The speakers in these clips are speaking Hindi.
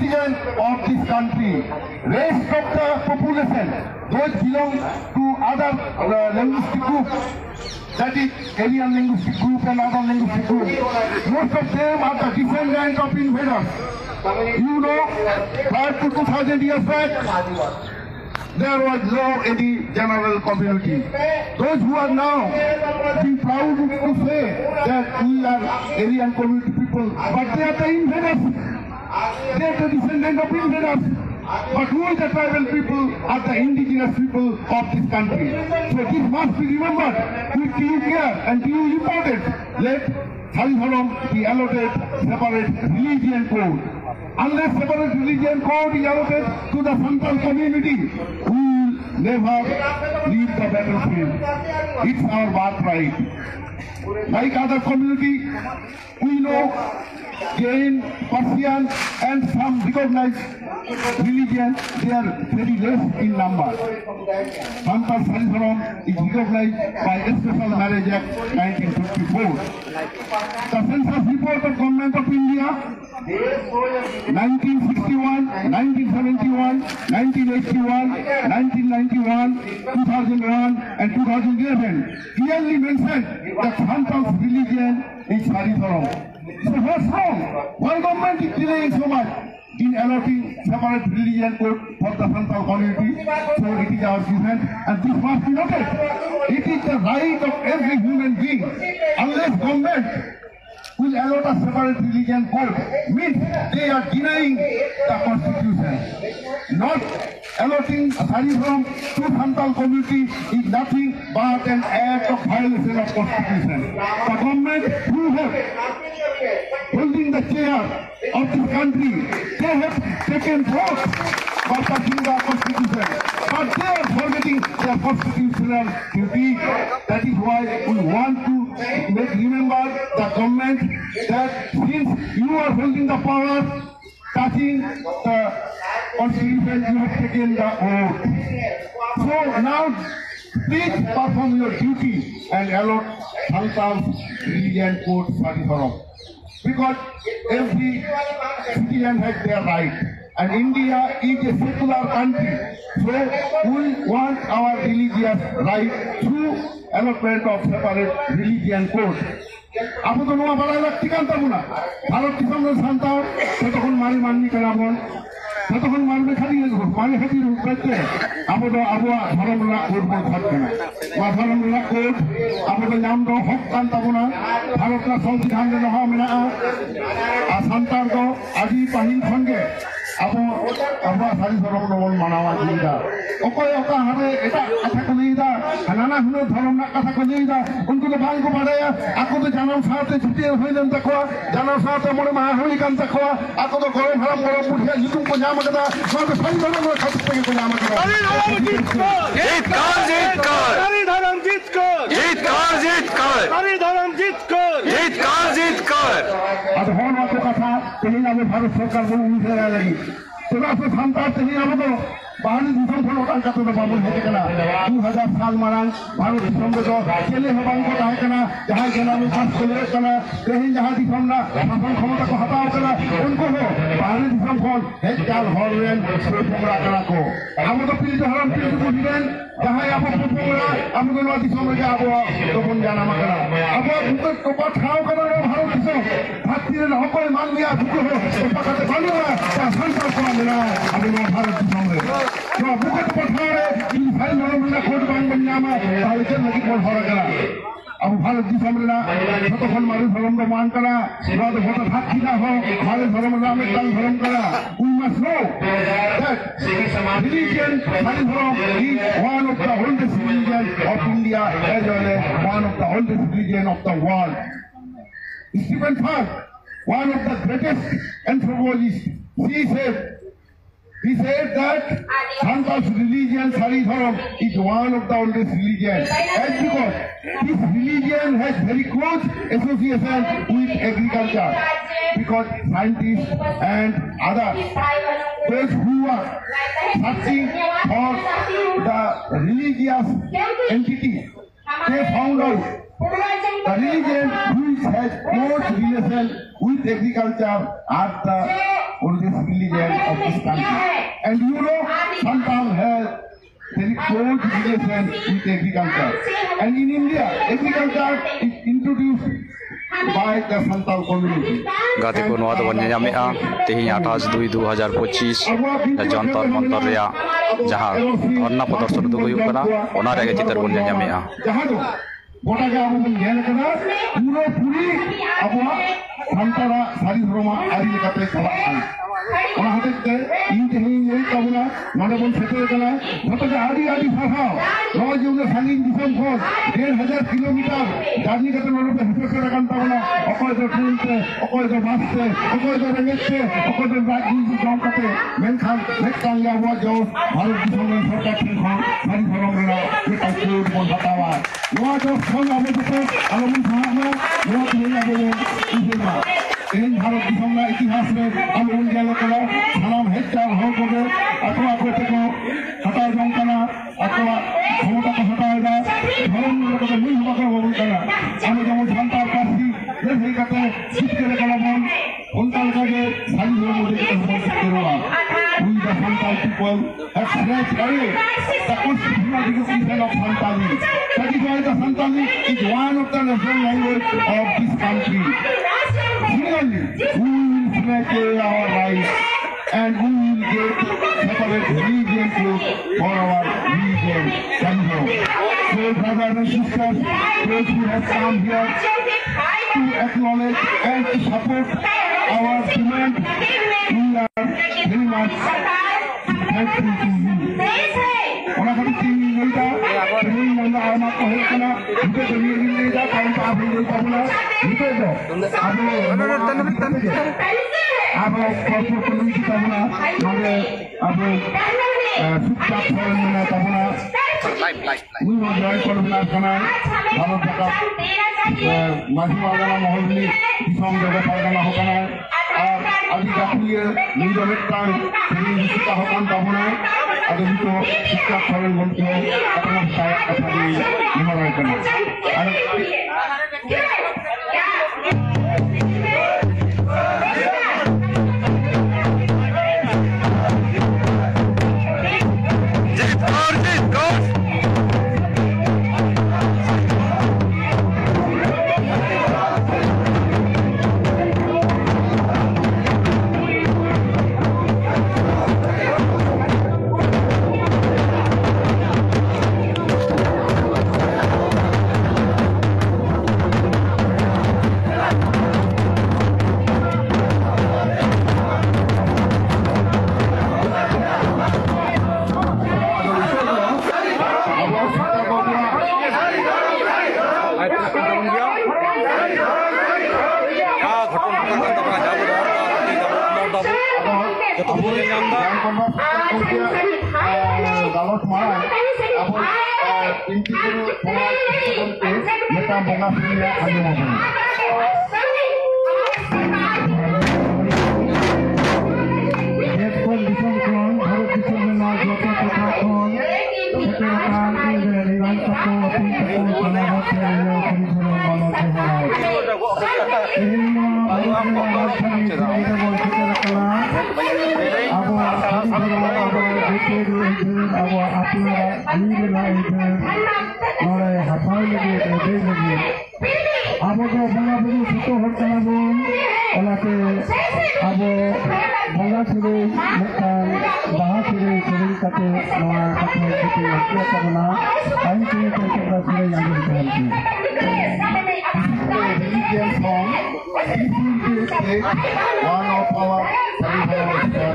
religion of this country. Rest of the population, those belong to other linguistic groups, that is Aryan linguistic group and other linguistic groups. Most of them are the descendants of invaders. You know, prior to 2000 years back, there was no any general community. Those who are now being proud to say that we are Aryan community people, but they are the invaders. They are the descendants of invaders. But who are the tribal people are the indigenous people of this country. So this must be remembered with due care and due importance. Let Saridharam be allotted separate religion code. Unless separate religion code is allotted to the Santal community, we will never leave the battlefield. It's our birthright. Like other community, we know Jain, Persian and some recognized religion, they are very less in number. Santal Saridharam is recognized by Special Marriage Act 1954. The census report of Government of India 1961, 1971, 1981, 1991, 2001 and 2011 clearly mentioned that Santal's religion is Saridharam. So what's wrong? Why government is delaying so much in allotting separate religion code for the Santal community? So it is our vision and this must be noted. It is the right of every human being. Unless government will allot a separate religion code, means they are denying the constitution. Not allotting Saridharam to Santal community is nothing but an act of violation of constitution. The government who have holding the chair of this country, they have taken votes by passing the constitution, but they are forgetting their constitutional duty. That is why we want to make remember the government that since you are holding the power, touching the constitution, you have taken the oath. So now please perform your duty and allot Santal religion code Saridharam. Because every citizen has their right. And India is a secular country. So we want our religious right through allotment of separate religion code. Apo to noa balai lakti kan tabuna. Bharat disam re Santal setokon mari manni kanabon. Setokon marbe khadi mari khadi rupete. Apo to abwa dharam ra code bon thakbe na. Ma dharam ra code apo to naam do hok kan tabuna. Bharat ra সংবিধান re noha mena a Santal do aji pahin sange abo abwa Saridharam non manawa dida. Okoy oka habe eta katha ko dida. Nana huno dharam na katha ko dida. Unko to bang ko badaya ako to janam saate chuti hoilen takwa. Janam saate more ma holi kan takwa. Ako to gore bharam boro puthiya hitum ko jama kada. Saate Saridharam no khat pe ko jama kada. Saridharam jit kar. Jit kar. Saridharam jit kar. Jit kar. Saridharam jit kar. Jit kar. Ad hon ma ko katha tehin abo Bharat sarkar bo unishe lagi. Toda se Santal tehin abo to bahari disam khon otan kato to babul hete kana 2000 साल marang Bharat disam ko chele habang ko tahe kana jahan ke naam pas kole kana tehin jahan disam na shasan khamata ko hatao kana unko ho bahari disam khon hejal horwen pumra kana ko amo to pil haram pil ko diben jahan abo pumra amo ko disam re abo to bon jana ma kana abo unko ko pa thao kana Bharat disam bhaktire na hokol man liya dhuko ho pakate banu na Santal ko na abo Bharat disam re तो बुके तो पठारे इन भाई लोगों ने कोड बांग बन्यामा तालिके लगी कोड भरा करा अब भारत दिसम रे ना तो खन मारे धर्म को मान करा बाद होता साक्षी ना हो मारे धर्म में कल धर्म करा we must know that religion Saridharam is one of the oldest religion of India as well as one of the oldest religion of the world. Stephen Thal, one of the greatest anthropologists, he said that Santal's religion, Saridharam, is one of the oldest religions. And because this religion has very close association with agriculture. Because scientists and others, those who are searching for the religious entity, they found out the religion which has close relation with agriculture are the oldest religion of this country. And you know, Santal has very close relation with agriculture. And in India, agriculture is introduced by the Santal community. गाते को नवा दबन ᱧᱟᱢᱮ ᱟ ᱛᱮᱦᱮᱧ 28/2/2025 ᱡᱚᱱᱛᱚᱨ ᱢᱚᱱᱛᱚᱨ ᱨᱮᱭᱟᱜ ᱡᱟᱦᱟᱸ ᱫᱷᱚᱨᱱᱟ ᱯᱨᱚᱫᱚᱨশন ᱫᱚ ᱦᱩᱭᱩᱜ ᱠᱟᱱᱟ ᱚᱱᱟ ᱨᱮᱜᱮ ᱪᱤᱛᱟᱹᱨ ᱵᱚᱱ ᱧᱟᱢᱮ ᱟ ᱡᱟᱦᱟᱸ ᱫᱚ गोटा के अब ᱧᱮᱞ ᱠᱟᱱᱟ পুরো পুরি আবহাওয়া সান্তারা সারি ধর্ম আদি লেখাতে চালাক কানা ওনা হতে ইন তেহিন এই কাবনা নডে বন সেতে কানা যতটা আদি আদি ভাষা নয় জুনে সালিন দিশম খোল 1,500 কিলোমিটার জার্নি করতে নডে হেসে করে কান্তা বনা অকয় তো ট্রেনতে অকয় তো বাসতে অকয় তো রেলতে অকয় তো রাজনীতি জমকাতে মেনখান মেককান যাওয়া যাও ভারত দিশমের সরকার ঠিক সারি ধর্ম রেনা এটা কোড বন হতাওয়া নোয়া তো সঙ্গ আবদ্ধ আলমন সাহায্য নোয়া তেহিন আবো ইজেমা इन भारत दिशा इतिहास में हम उन जगह को सामान हेक्टर हो गए अथवा कोटे को हटा जमकाना अथवा क्षमता को हटाएगा धर्म को नहीं होगा वो करना हम जब जनता पार्टी ये नहीं करते सीट के कलम उनका लगे सारी लोगों को देखते हुआ we the Santal people have stretched away the constitutional recognition of Santali. That is why the Santali is one of the national language of this country. Similarly, we will snatch away our rights and we will get separate religion for our religion. So brothers and sisters, those who have come here to acknowledge and to support our demand, we are very much thankful to you. Ona kati chini nita, chini nanda anak ko hai kana, ito chini nita, kain pa abhi nita pula, ito jo. Abo koso kuni kita pula, mage abo sukcap pula nina pula. We will join for the kana, abo jaga masih wala mohli, disam jaga pargana hokana. और अभी जातीय निजोलेक्टान सभी विशिष्ट होकान ताबुना अगर तो शिक्षा खबरें बोलते हो अपना साइड अपनी निमराय करना Galos Malang, apa inti itu mereka bongkar dunia hanya mobil. Jepun disam kon, harus disam menal jota jota kon, sekarang ini rival satu tim satu sama hotel yang sering malam sehari. Ini malam sehari kita boleh kelar. Abu Abu Apura ini lagi oleh hafal lagi ada lagi. Abu ko bangga bulu suto hotel pun oleh ke Abu bangga suri bukan bahas suri sering kata nama kata itu apa karena kain suri kata suri yang dikerti. Religious song, this will be one of our traditional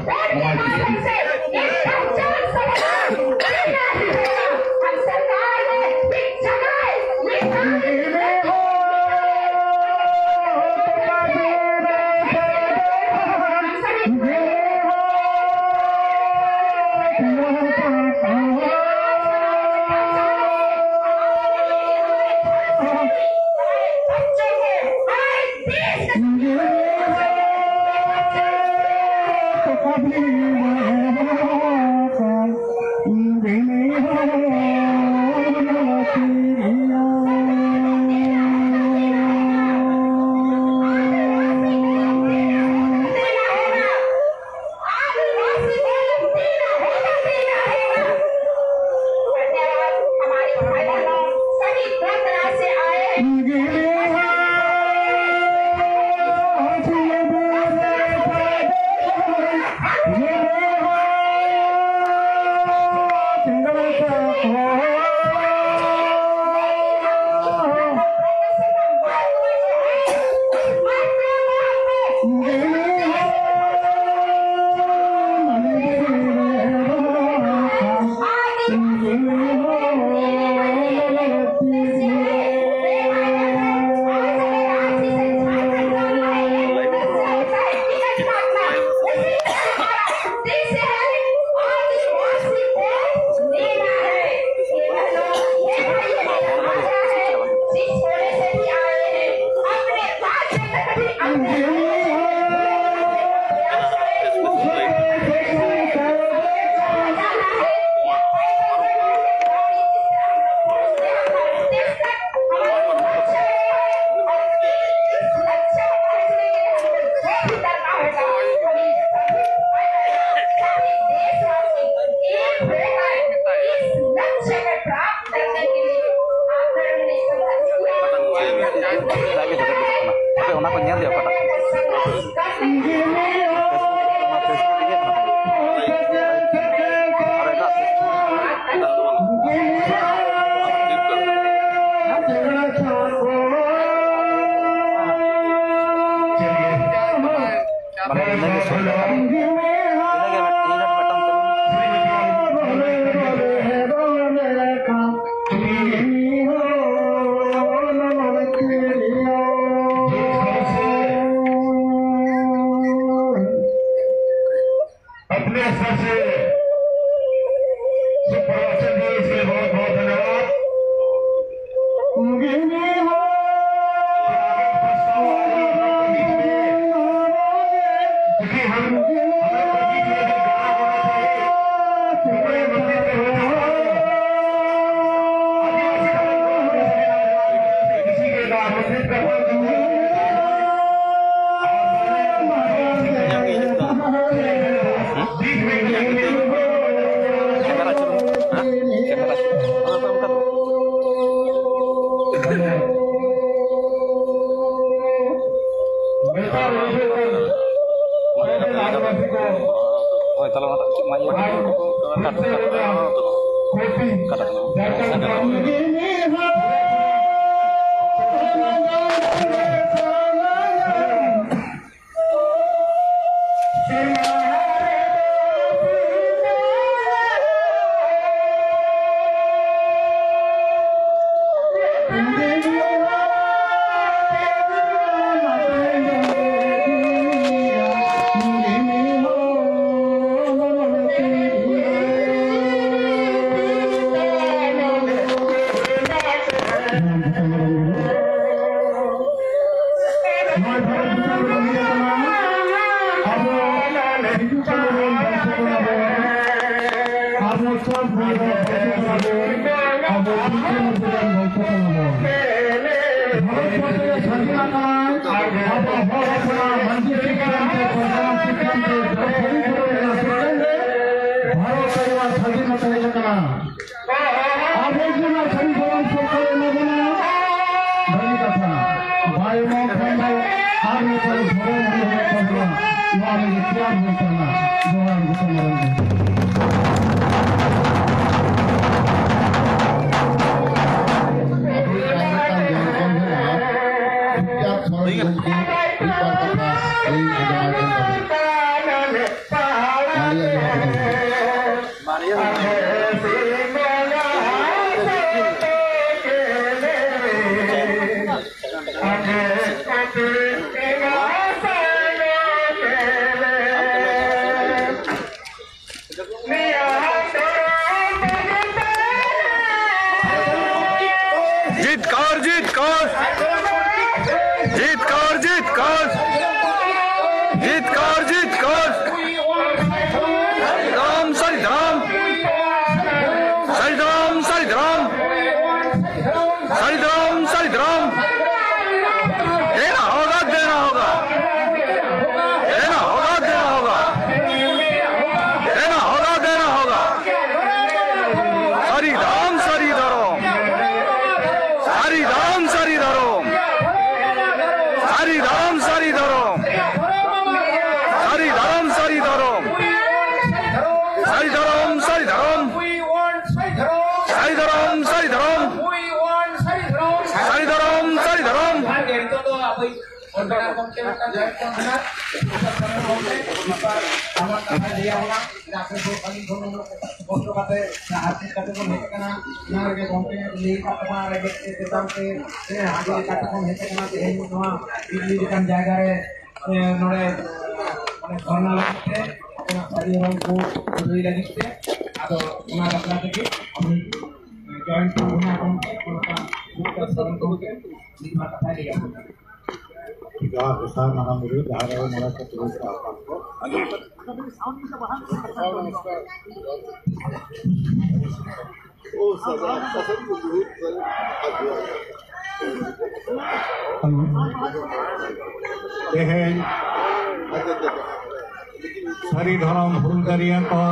सारी धर्म भूलदारिया को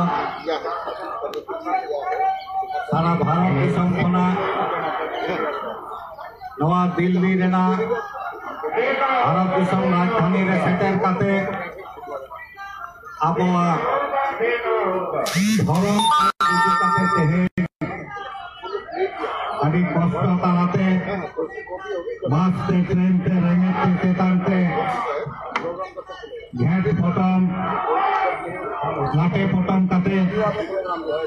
सारा भारत दिसम नवा दिल्ली रेना भारत दिसम राजधानी रे सेटर काते आबोआ धर्म इदि काते तेहे अभी कष्ट तालाते बास ते ट्रेन ते रेंगे ते चेतान ते घेट पटम लाटे पटम काते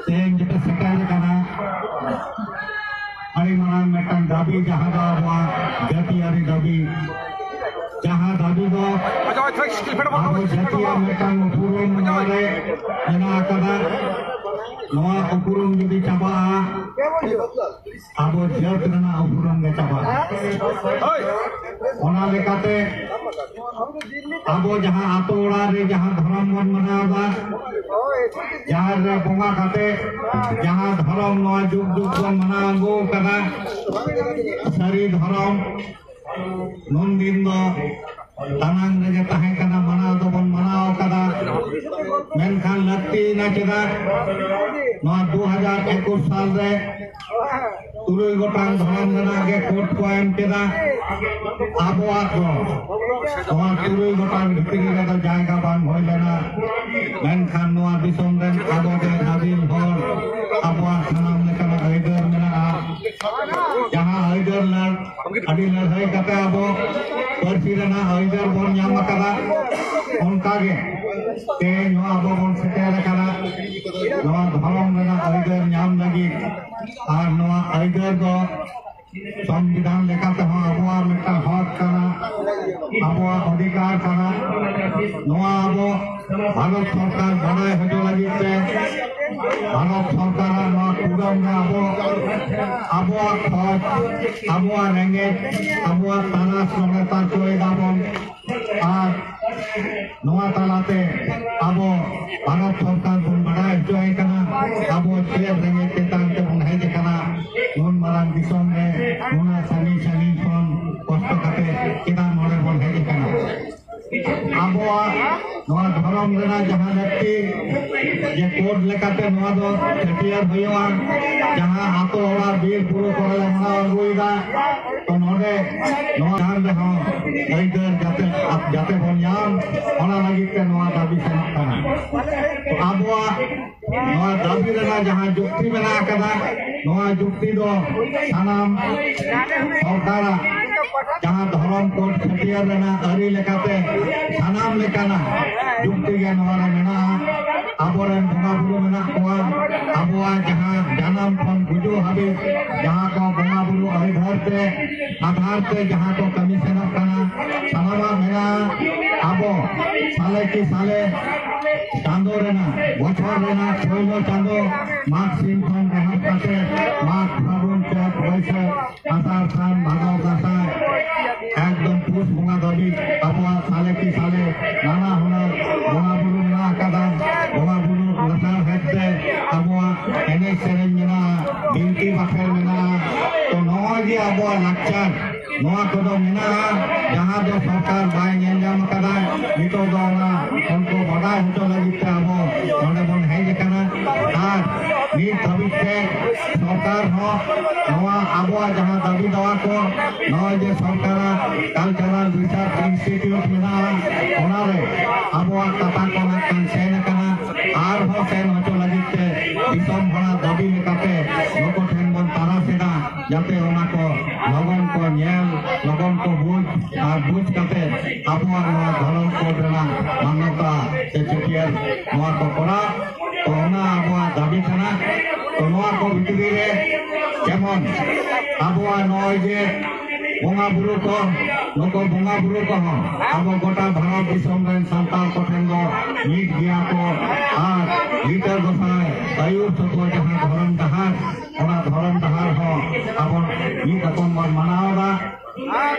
तेन जेटा सेटर काना अड़ी मांग मेटन दाबी जहां दा आबोआ जातियारी दाबी जहां दाबी दो आबो जातिया मेटन उपुरुम मारे जना आकादा नवा उपुरुम जदि चाबा आबो जात रना उपुरुम गे चाबा ओना लेकाते आबो जहां आतो ओड़ा रे जहां धर्म मन मनावा जहां रे बोंगा काते जहां धर्म नवा जुग जुग बन मनावो कदा सारी धर्म नून दिन दो तानांग रे ताहे कना मनाव दो बन मनाव कदा मेनखान लक्ति ना चेदा नवा 2021 साल रे तुरुई गोटांग धर्म जना के कोर्ट को एम केदा आबोआ को नवा तुरुई गोटांग भितरी रे दो जायगा बान होय लेना मेनखान नवा दिसम रे आबो के नाबिल होर आबोआ सनाम लेकना आइदर मेना जहां आइदर लड़ अडी लड़ाई कते आबो परसी रेना आइदर बोन नाम कदा उनका गे ते नवा आबो बोन सेटेर कदा नवा धर्म रेना आइदर नाम लगी और नवा आइदर दो संविधान लेकाते हो आबोआ मेटा हक कना आबोआ अधिकार कना नवा आबो भारत सरकार बड़ाई हजो लगी ते भारत सरकार नवा कुदम रे आबोआ खत आबोआ रेंगे आबोआ तानास नगता कोई दाबन और नवा तालाते आबो भारत सरकार बन बड़ाई हजो कना आबो चेर रेंगे तेतान ते बन हेज कना नून मारांग दिसम रे नूना सानी सानी फोन कष्ट काटे केदा नोडे बन हेज कना आबोआ नवा धर्म रेना जहां लक्ति जे कोड लेकाते नवा दो छटियार भइवा जहां आतो ओड़ा बीर पुरो करले मना अगुइदा तो नोडे नवा धान रे हो अइदर जाते बन्याम ओना लागि के नवा दाबी सनक कना तो आबोआ नवा दाबी रेना जहां जुक्ति बना कदा नवा जुक्ति दो सानाम सरकारा जहां धर्म कोड छटियार रेना अरी लेकाते सानाम लेकाना जुक्ति गे नवा रे मेना आबोरेन बोंगा बुरु मेना कोआ आबोआ जहां जानम खन गुजो हाबे जहां को बोंगा बुरु अइधर ते आधार ते जहां को कमीशन कना सानामा मेना आबो साले की साले चांदो रेना बछर रेना पहिलो चांदो माघ सिंह खन रहत काते माघ फागुन चैत बैसाख आषाढ़ सावन भादो दासाय एकदम पुष बोंगा दाबी आबोआ साले की साले नाना हुनर बोंगा बुरु मेना कदा बोंगा बुरु लसार हेते आबोआ एने सेरेन मेना बिनती बाखेर मेना तो नवा जे आबोआ लाचार नवा कोदो मेना जहां दो सरकार बाय नेंजाम कदा नितो दो ना उनको बड़ाई होतो लगिते आबो नोडे बन हेज कना आर नी दाबी के सरकार हो नवा आबोआ जहां दाबी दवा को नवा जे सरकार कल्चरल रिसर्च इंस्टीट्यूट मेना ओना रे आबोआ कथा कोना कान सेन कना आर हो सेन होतो लगिते दिसम भणा दाबी लेकाते नको ठेन बन तारा सेना जाते ओना को लगन को न्याय लगन को बुझ और बुझ काते आबोआ नवा धर्म कोड रेना मान्यता से चटियार नवा को कोड़ा तो ओना आबोआ दाबी कना तो नवा को भितरी रे जेमन आबोआ नय जे बोंगा बुरु को नको बोंगा बुरु को हो आबो गोटा भारत दिसम रेन सांताल को ठेन दो मीट गिया को आर लीटर गोसाय आयुर तो जहां धर्म दहार ओना धर्म दहार हो आबो मीट अपन मन मनावदा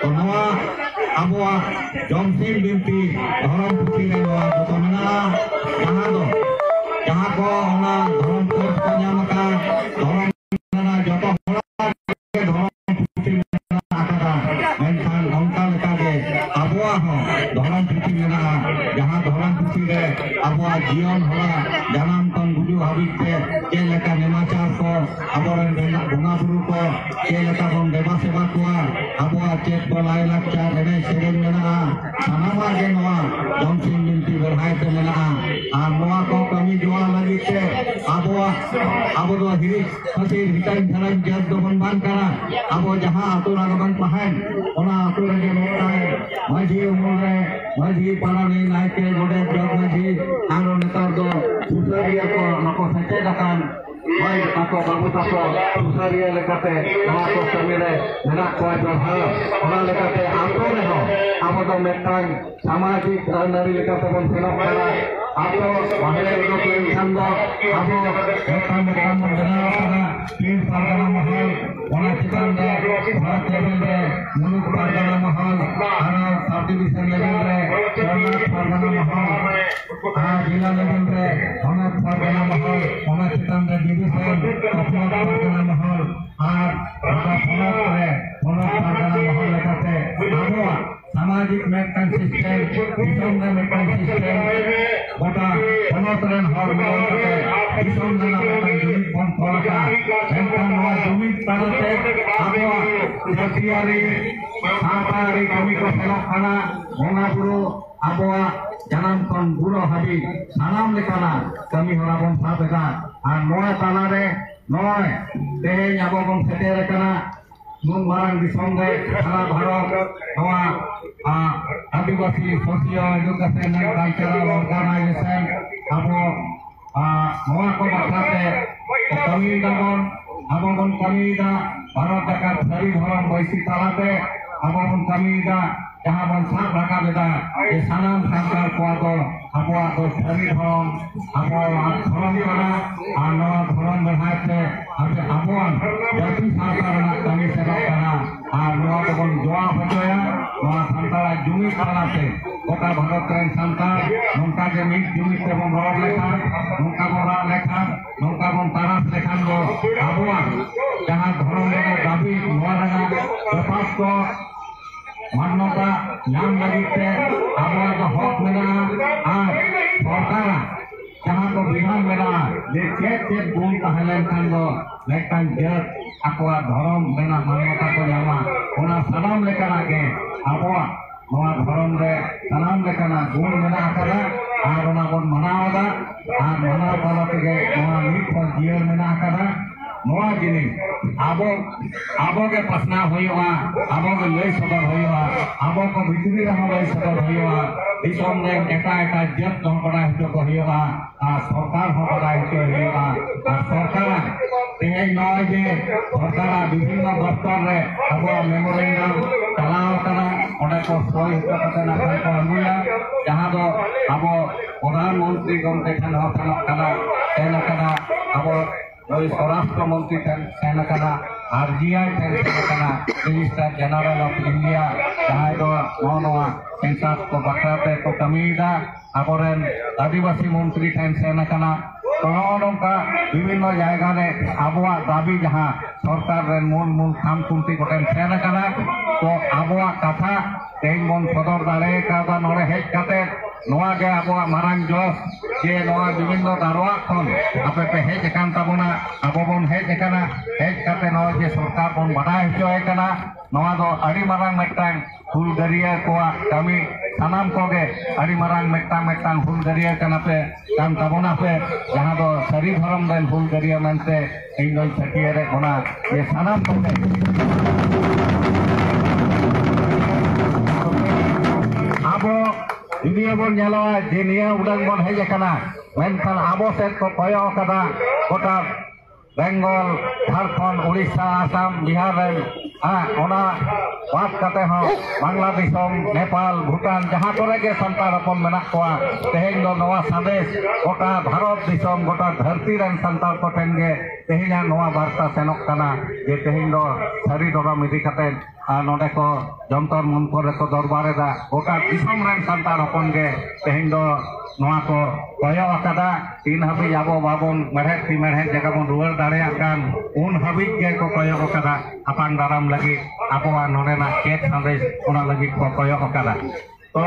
तो नवा आबोआ जमसिन बिनती धर्म पुथी रे नवा तो मेना जहां को ओना धर्म कोड को नाम का धर्म ना जतो होड़ा के धर्म पुथी मेना आकादा मेनखान लंका लेका के आबोआ हो धर्म पुथी मेना जहां धर्म पुथी रे आबोआ जीवन होला जानम को ᱠᱷᱚᱱ ᱜᱩᱡᱩᱜ ᱦᱟᱹᱵᱤᱡ ᱛᱮ ᱪᱮᱫ ᱞᱮᱠᱟ ᱱᱮᱢᱟᱪᱟᱨ ᱠᱚ ᱟᱵᱚᱨᱮᱱ ᱵᱚᱸᱜᱟ ᱵᱩᱨᱩ ᱠᱚ ᱪᱮᱫ ᱞᱮᱠᱟ ᱵᱚᱱ ᱫᱮᱵᱟ ᱥᱮᱵᱟ ᱠᱚᱣᱟ ᱟᱵᱚᱣᱟᱜ ᱪᱮᱫ ᱠᱚ ᱞᱟᱭᱼᱞᱟᱠᱪᱟᱨ ᱮᱱᱮᱡ ᱥᱮᱨᱮᱧ ᱢᱮᱱᱟᱜᱼᱟ ᱥᱟᱱᱟᱢᱟᱜ ᱜᱮ ᱱᱚᱣᱟ ᱡᱚᱢᱥᱤᱢ ᱵᱤᱱᱛᱤ ᱵᱮᱲᱦᱟᱭ ᱛᱮ ᱢᱮᱱᱟᱜᱼᱟ ᱟᱨ ᱱᱚᱣᱟ ᱠᱚ ᱠᱟᱹᱢᱤ ᱡᱚᱣᱟ ᱞᱟᱹᱜᱤᱫ ᱛᱮ ᱟᱵᱚ ᱫᱚ ᱦᱤᱨᱤᱡ ᱠᱷᱟᱹᱛᱤᱨ ᱦᱤᱴᱟᱹᱧ ᱡᱷᱟᱲᱟᱧ ᱡᱟᱹᱛ ᱫᱚᱵᱚᱱ ᱵᱟᱝ ᱠᱟᱱᱟ ᱟᱵᱚ ᱡᱟᱦᱟᱸ ᱟᱹᱛᱩ ᱨᱮᱵᱚᱱ ᱛᱟᱦᱮᱱ ᱚᱱᱟ ᱟᱹᱛᱩ ᱨᱮᱜᱮ ᱢᱤᱫᱴᱟᱝ ᱢᱟᱹᱡᱷᱤ ᱩᱢᱩᱞ ᱨᱮ ᱢᱟᱹᱡᱷᱤ ᱯᱟᱨᱟᱱᱤᱠ ᱱᱟᱭᱠᱮ ᱜᱚᱰᱮᱛ ᱡᱚᱜᱽ ᱢᱟᱹᱡᱷᱤ ᱟᱨᱚ ᱱᱮᱛᱟᱨ ᱫᱚ ᱥᱩᱥᱟᱹᱨᱤᱭᱟᱹ ᱠᱚ ᱱᱩᱠᱩ ᱥᱮᱪᱮᱫ ᱟᱠᱟᱱ ᱢᱟᱹᱭ ᱛᱟᱠᱚ ᱵᱟᱹᱵᱩ ᱛᱟᱠᱚ ᱥᱩᱥᱟᱹᱨᱤᱭᱟᱹ ᱞᱮᱠᱟᱛᱮ ᱱᱚᱣᱟ ᱠᱚ ᱠᱟᱹᱢᱤ ᱨᱮ ᱢᱮᱱᱟᱜ ᱠᱚᱣᱟ ᱡᱚᱲᱦᱟᱣ ᱚᱱᱟ ᱞᱮᱠᱟᱛᱮ ᱟᱹᱛᱩ ᱨᱮᱦᱚᱸ ᱟᱵᱚ ᱫᱚ ᱢᱤᱫᱴᱟᱝ ᱥᱟᱢᱟᱡᱤᱠ ᱟᱹᱱᱼᱟᱹᱨᱤ ᱞᱮᱠᱟᱛᱮᱵᱚᱱ ᱥᱮᱱᱚᱜ ᱠᱟᱱᱟ ᱟᱵᱚ ᱵᱟᱦᱨᱮ ᱩᱰᱩᱠ ᱞᱮᱱᱠᱷᱟᱱ ᱫᱚ ᱟᱵᱚ ᱢᱤᱫᱴᱟᱝ ᱵᱚᱱ ᱵᱮᱱᱟᱣ ᱟᱠᱟᱱᱟ ᱯᱤᱲ ᱯᱟᱨᱜᱟᱱᱟ ᱢᱚᱦᱚᱞ ᱚᱱᱟ ᱪᱮᱛᱟᱱ ᱨᱮ ᱵᱷᱟᱨᱚᱛ ᱞᱮᱵᱮᱞ ᱨᱮ ᱢᱩᱞᱩᱠ ᱯᱟᱨᱜᱟᱱᱟ ᱢᱚᱦᱚᱞ ᱟᱨᱚ ᱥᱟᱵ ᱰᱤᱵᱷᱤᱥᱚᱱ ᱞᱮᱵᱮᱞ ᱨᱮ ᱯᱚᱱᱚᱛ ᱯᱟᱨᱜᱟᱱᱟ ᱢᱚᱦᱚল ᱟᱨ ᱡᱮᱞᱟ ᱞᱮᱵᱮᱞ ᱨᱮ ᱯᱚᱱᱚᱛ ᱯᱟᱨᱜᱟᱱᱟ ᱢᱚᱦᱚल ᱚᱱᱟ ᱪᱮᱛᱟᱱ ᱨᱮ ᱰᱤᱵᱷᱤᱥᱚᱱ ᱯᱚᱱᱚᱛ ᱯᱟᱨᱜᱟᱱᱟ ᱢᱚᱦᱚল ᱟᱨ ᱜᱚᱴᱟ ᱯᱚᱱᱚᱛ ᱨᱮ ᱯᱚᱱᱚᱛ ᱯᱟᱨᱜᱟᱱᱟ ᱢᱚᱦᱚᱞ ᱞᱮᱠᱟᱛᱮ ᱟᱵᱚᱣᱟᱜ सामाजिक मेटन सिस्टम दिसम रे मेटन सिस्टम गोटा पनत रेन हर मिलन कते दिसम रे मेटन जुमिद बन तोड़का एनका नवा जुमिद तारते आबो जतियारी सातारी कमी को सेलक खाना बोंगा बुरु आबोआ जानम खन बुरो हाबि सानाम लेकाना कमी हरा बन साबेगा आर नोय तालारे नोय तेहेñ आबो बन सेटेर काना नुन मारांग दिसम रे सारा भारत नोआ Adivasi socio education and cultural organization आबो नोआ को बाखराते कमी दाबन आबो बन कमी दा भारत जाकर सरी धरम बैसी तालाते आबो बन कमी दा जहाँ बन साथ रखा बेदा ये सानाम सांकार को आबो सरी धरम आबो धरम करा और नवा धरम बढ़ाते आबे आबोन जाति सांकार कमी से करा और नवा को बन जोआ बजोया नवा सांकार जुमी कराते गोटा भारत रेन सांकार नौका के मिट जुमी से बन रोड लेखा नौका बन लेखा नौका बन तारास लेखान गो आबोन जहाँ धरम लेखा दाबी नवा रंगा प्रपास को मान्यता नाम लगिते आबो हक मेना और सरकार जहाँ को विधान मेना जे चेत गुण तहलेन खान दो लेकिन जत आकवा धर्म मेना मान्यता को नामा ओना सनाम लेकाना के आबो नवा धर्म रे सनाम लेकाना गुण मेना आकरा और ओना बन मनावदा और मनाव तालाते के नवा नित को जीवन मेना आकरा नवा जिनिस आबो के प्रश्न होइवा आबो के लय सदर होइवा आबो को भितरी रहा लय सदर होइवा दिसम रे एका एका जत जन बड़ा हितो को होइवा आ सरकार हो बड़ा हितो होइवा आ सरकार तेहेñ नय जे सरकार विभिन्न दफ्तर रे आबो मेमोरेंडम चलाव करा ओडे को सही कते ना को अमुया जहां दो आबो प्रधानमंत्री गमके खान हकन करा तेना करा आबो स्वराष्ट्र मंत्री सेना कना आरजीआई सेना मिनिस्टर जनरल ऑफ इंडिया जहां दो नवा सेंसस को बखराते को कमीदा आबोरेन आदिवासी मंत्री सेना कना तो नोंका विभिन्न जायगा रे आबोआ दाबी जहां सरकार रे मूल खाम खुंती गोटेन सेना कना तो आबोआ कथा तेज बन सदर दाड़े का नोड़े हेज काते नोआ के आबोआ मारांग जोस जे नोआ विभिन्न दारवा खन आपे पे हेज कान ताबोना आबो बन हेज काना हेज काते नोआ जे सरकार बन बाडाय होय काना नोआ दो अड़ी मारांग मेटांग हुलगरिया कोआ कमी सानाम कोगे अड़ी मारांग मेटांग हुलगरिया काना पे कान ताबोना पे जहां दो सरी धर्म रेन हुलगरिया मनते इन दो छटिया रे ओना ये सानाम कोगे आबो दुनिया बन नेलोआ जे निया उडान बन हेज काना मेनखान आबो सेट को कयो कदा गोटा बेंगल झारखंड उड़ीसा आसाम बिहार रेन ओना बात करते हो बांग्लादेश नेपाल भूटान जहाँ करे के संतान अपन मेना कोआ तेहेñ दो नवा संदेश गोटा भारत दिसम गोटा धरती रेन संतान को ठेन गे तेहेñ नवा वार्ता सेनोक कना जे तेहेñ दो सरी धरम इदी कते नोडे को जंतर मंतर को दरबारे दा गोटा दिसम रेन संतान अपन गे तेहेñ दो नवा को कयो अकादा तीन हबी आबो बाबन मेढ़ेट की मेढ़ेट जगह बन रुआर दाड़ेया कान उन हबी के को कयो अकादा आपान दाराम लगी आबोआ नोडेना चेत संदेश ओना लगी को कयो अकादा तो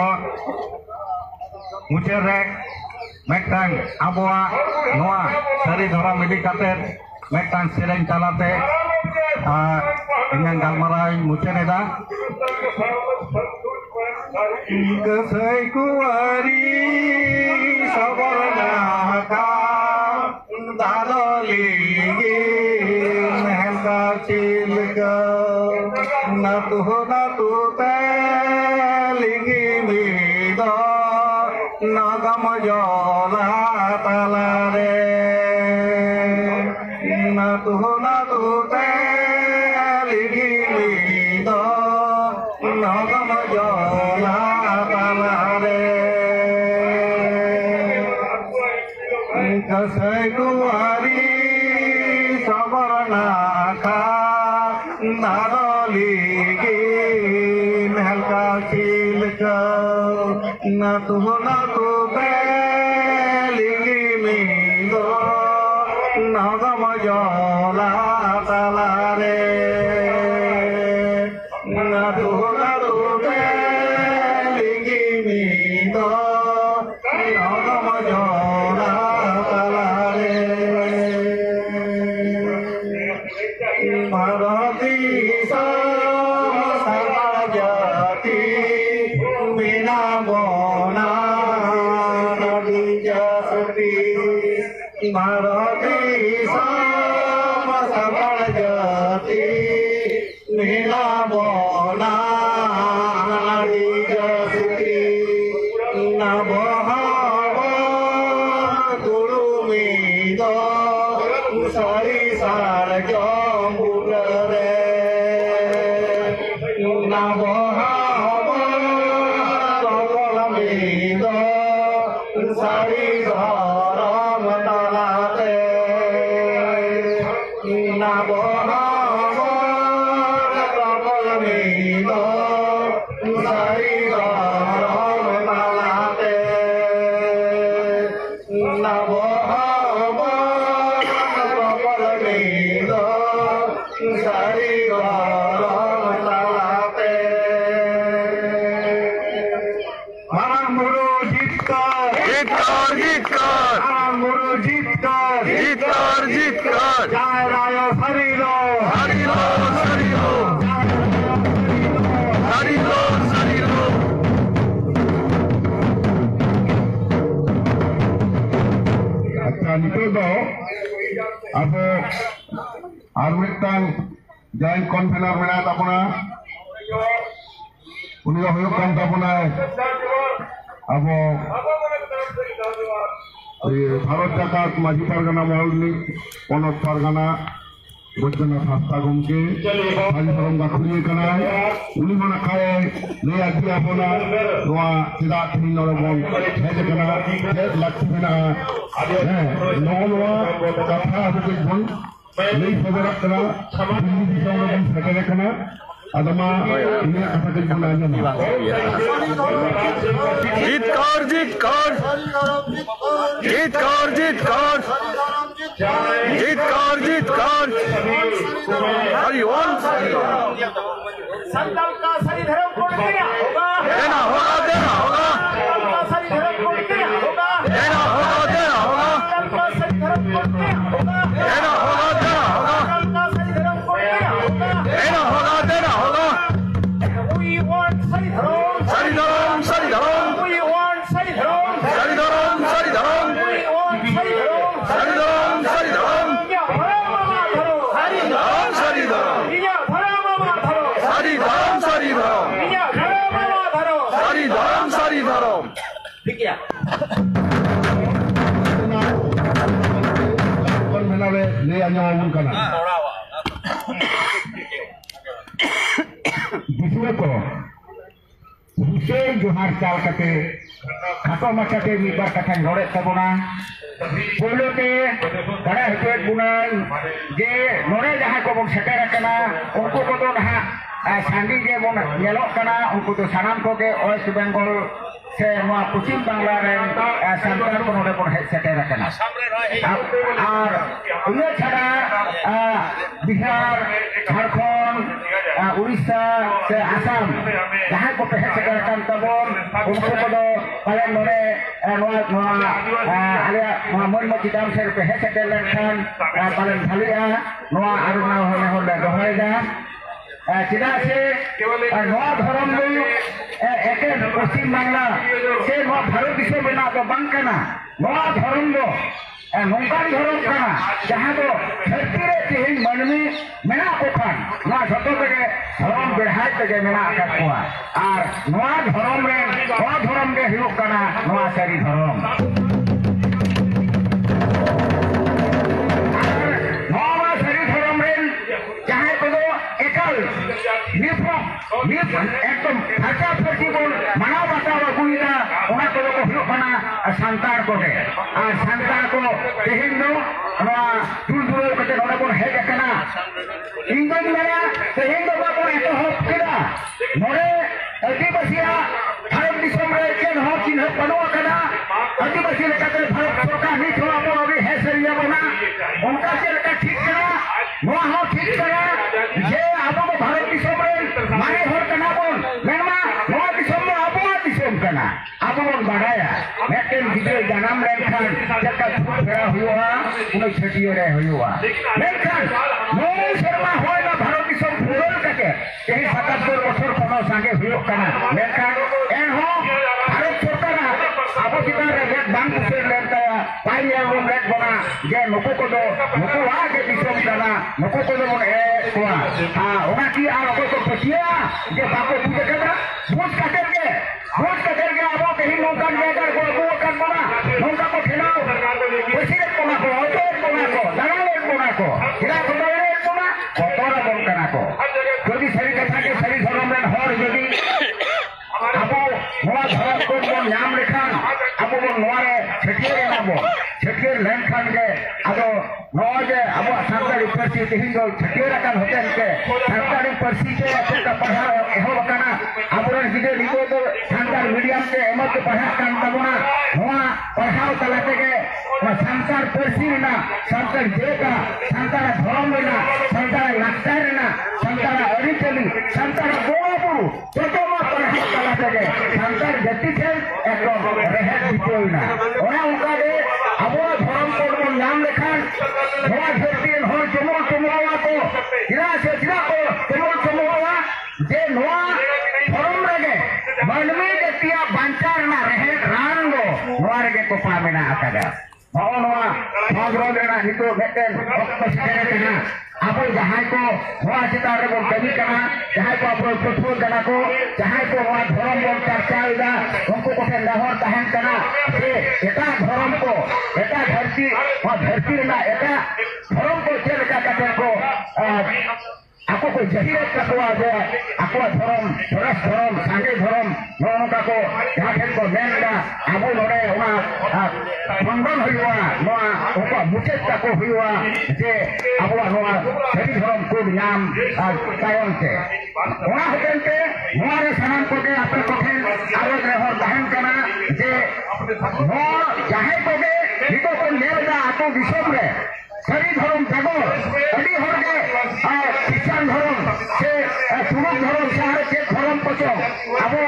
मुचे रे Metang abuah noa dari dhorong idi katet metang sereng talate dengan galmarai muceneda kesai kuari sabarna ka dadoli mehelka cilga natu te lingi mido nagam jola talare natu te lingi mido nagam jola talare kasai kuari sabarna ka dadoli mehelka cilga natu te lingi mido nagam jola talare natu te lingi mido nagam jola talare Bharati sarvajati bina bona nadi jasati Bharati sarvajati bina bona nadi jasati nabhava guru mido sari sarjo murare nabhava mido sari dharam talate nabhava mido sari dharam talate nabhava mido sari dharam talate Maramuru jitkar Maramuru jitkar Jai Raya Sarilo Acha nito do abo ar mitang joint convener mena tapona uni do hoyok kan tapona abo Bharat জাকাত মাঝি পারগানা মহলনি পনক পারগানা বৈদ্যনা শাস্তা গমকে হাজি ধরম গাখুরিয়ে কানায় উনি মনে খায় লে আদি আপনা নোয়া চিদা তিনি নরবন হেজে কানা হেজ লাগতে না নোয়া কথা আবুকে বল লেই ফজরা কানা দিল্লি দিশাওনা বন সেটারে কানা adama ini kata kerjaan aja nih jitkar hari on संकल्प का सही धर्म को देना होगा देना होगा संकल्प का सही धर्म को देना होगा देना होगा संकल्प का सही धर्म को देना होगा देना होगा संकल्प का सही धर्म को देना होगा देना होगा We want सही धर्म We want सही धर्म We want सही धर्म क्या भरामा धरो हरि धर्म सरी धर्म क्या भरामा धरो हरि धर्म सरी धर्म क्या भरामा धरो हरि धर्म सरी धर्म ठीक है convener le anyamun kana disini ko Hussein Johar Chal kate khato machate mibar kata ngore tabona polote kada hekut bunan je nore jaha ko bon setera kana unku ko do ha sandi je bon nyelok kana unku to sanam ko ke West Bengal se noa Puchim Bangla ren santar ko nore bon setera kana ar unya chhara Bihar Jharkhand Odisha se Assam jaha ko pe setera kan tabon unku ko do palen nore मन चितान से पे हेसेटे लेखान पालन भालिया नोआ आरुना होने होले दोहरेगा चिदा से नोआ धर्म दो एके पश्चिम बांग्ला से नोआ भारत दिसो बेना तो बांकना नोआ धर्म दो नौकान धर्म कना जहां दो धरती रे तेहिन मनमी मेना कोखान नोआ झतो के धर्म बेहाय ते मेना आकात कोआ आर नोआ धर्म के हियो कना नोआ सारी धर्म नोआ सारी धर्म रे जहां को दो एकल एकदम फाटा फाटी बोल मानव बातावा गुइदा ओना को को हियो कना संतार को दे आ संतार को तेहिन नो नोआ दूर दूर कते नोना को हेज कना इंगन मेरा तेहिन दो को एतो हक केदा मोरे आदिवासिया भारत दिसम रे केन हो चिन्ह पनो कना आदिवासी लेकाते भारत सरकार नि छोड़ा बो अभी है सरिया बना उनका से लेका ठीक करा नोआ हो ठीक करा जे आबो भारत दिसम रे माने हर कना बोल मेनमा नोआ दिसम में आबो दिसम कना आबो बोल बढ़ाया मेटेन गिदे जन्म लेखान जका फेरा हुआ उन छटियो रे हुआ लेखान नो शर्मा होएगा भारत दिसम फुरल कते एही 77 बछर कोनो संगे हुयो कना लेखान एन हो भारत सरकार आबो चिता रे बेट बांग से लेता पाई एवं बेट बना जे नुको को दो नुको आ के दिसम कना नुको को दो ए कोआ हां ओना की आ को पछिया जे बाको पूजे कना भोज काटे के आबो कहीं नौकान बेगर को वो कर बना नौका को खिलाओ वैसे कोना को ऑटो कोना को दलाल कोना को खिला को दलाल कोना कोतरा बन कना को যদি सरी कथा के सरी धर्म रे हर যদি आबो नोआ धर्म को बन नाम लेखान आबो बन नोआ रे छटियर नाबो छटियर लेन खान के आबो नोआ जे आबो सरकारी परसी तेहिन दो छटियर कान होतेन के सरकारी परसी के का पढ़ा एहो बकाना आबो रे गिदे लिखो तो संसार मीडियम के एमत पढ़ा कान तबना नोआ पढ़ाओ तलाते के संसार परसी ना संसार जेका संसार धर्म ना संसार लाक्तार ना संसार अरिचली संसार गोवाबू तो मा पढ़ा तलाते के संसार जति थे एकदम रहे दिपोई ना ओना उनका दे आबो धर्म को नाम लेखान नोआ धरती हर चमोल चमोला को हिरा को चमोल चमोला जे नोआ धर्म रे मनमी जतिया बांचार ना रहे रांगो नोआ रे को पामेना आकादा नोआ भागरो देना हितो बेटेन वक्त सेरे ना आबो जहां को नोआ चिता रे बोल कमी कना जहां को आबो पठो देना को जहां को नोआ धर्म बोल चर्चाइदा उनको को लाहौर तहन कना से एटा धर्म को एटा धरती ना एटा धर्म को चेलका कते को आपको कोई जहीरत कटवा दे आपको धर्म धर्म सांगे धर्म नोका को जहां ठेन को मेनदा आबो नोरे ओना मंगल हुआ नोआ ओका मुचेत को हुआ जे आबो नोआ सही धर्म को नाम तायन से ओना होतेन के नोआ रे सनान को के आपे को ठेन आरो रे हर बहन कना जे नो चाहे को के हितो को लेदा आपो विषम रे सरी धर्म जागो अडी हर के ख्रिस्टान धर्म से सुरत धर्म शहर के धर्म पचो आबो